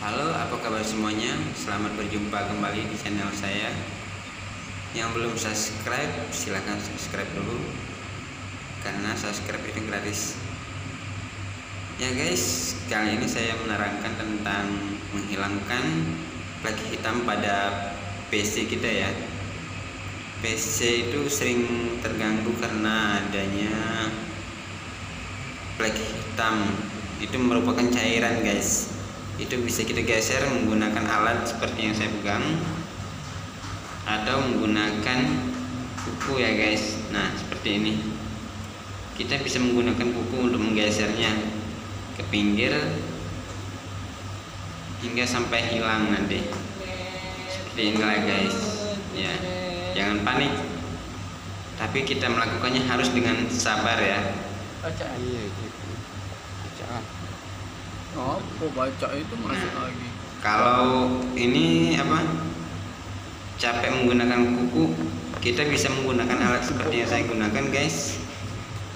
Halo, apa kabar semuanya? Selamat berjumpa kembali di channel saya. Yang belum subscribe, silahkan subscribe dulu, karena subscribe itu gratis. Ya guys, kali ini saya menerangkan tentang menghilangkan plug hitam pada PC kita ya. PC itu sering terganggu karena adanya plug hitam. Itu merupakan cairan guys. Itu bisa kita geser menggunakan alat seperti yang saya pegang atau menggunakan kuku ya guys. Nah seperti ini, kita bisa menggunakan kuku untuk menggesernya ke pinggir hingga sampai hilang nanti. Seperti inilah guys ya, jangan panik, tapi kita melakukannya harus dengan sabar ya. Iya gitu. Bacaan. Oh, kok baca itu masuk lagi. Kalau ini capek menggunakan kuku, kita bisa menggunakan alat seperti yang saya gunakan guys.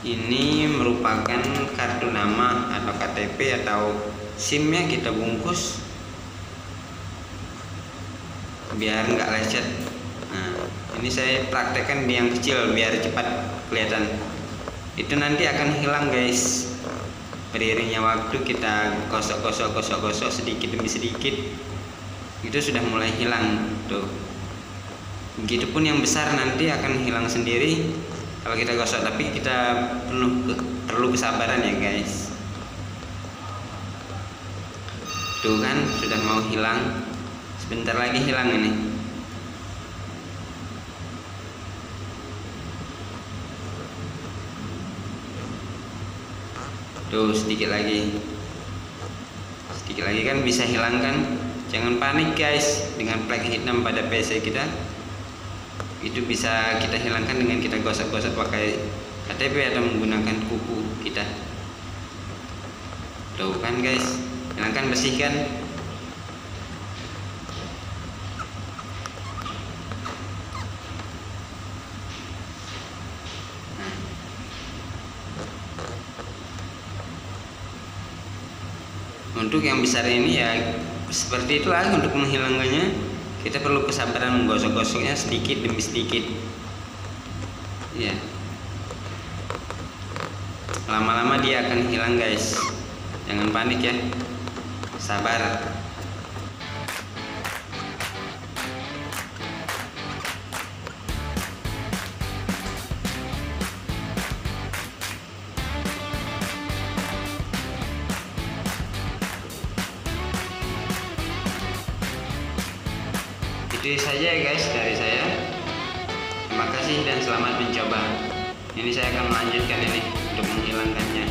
Ini merupakan kartu nama atau KTP atau SIM-nya, kita bungkus biar nggak lecet. Nah ini saya praktekkan di yang kecil biar cepat kelihatan. Itu nanti akan hilang guys. Beriringnya waktu kita gosok sedikit demi sedikit, itu sudah mulai hilang tuh. Begitupun yang besar nanti akan hilang sendiri kalau kita gosok, tapi kita perlu kesabaran ya guys. Tuh kan sudah mau hilang, sebentar lagi hilang ini. Tuh sedikit lagi kan bisa hilang kan. Jangan panik guys dengan plug hitam pada PC kita. Itu bisa kita hilangkan dengan kita gosok-gosok pakai KTP atau menggunakan kuku kita. Tuh kan guys, hilangkan, bersihkan. Untuk yang besar ini ya seperti itulah. Untuk menghilangkannya kita perlu kesabaran menggosok-gosoknya sedikit demi sedikit ya. Lama-lama dia akan hilang guys, jangan panik ya, sabar. Itu saja ya guys dari saya. Terima kasih dan selamat mencoba. Ini saya akan melanjutkan ini untuk menghilangkannya.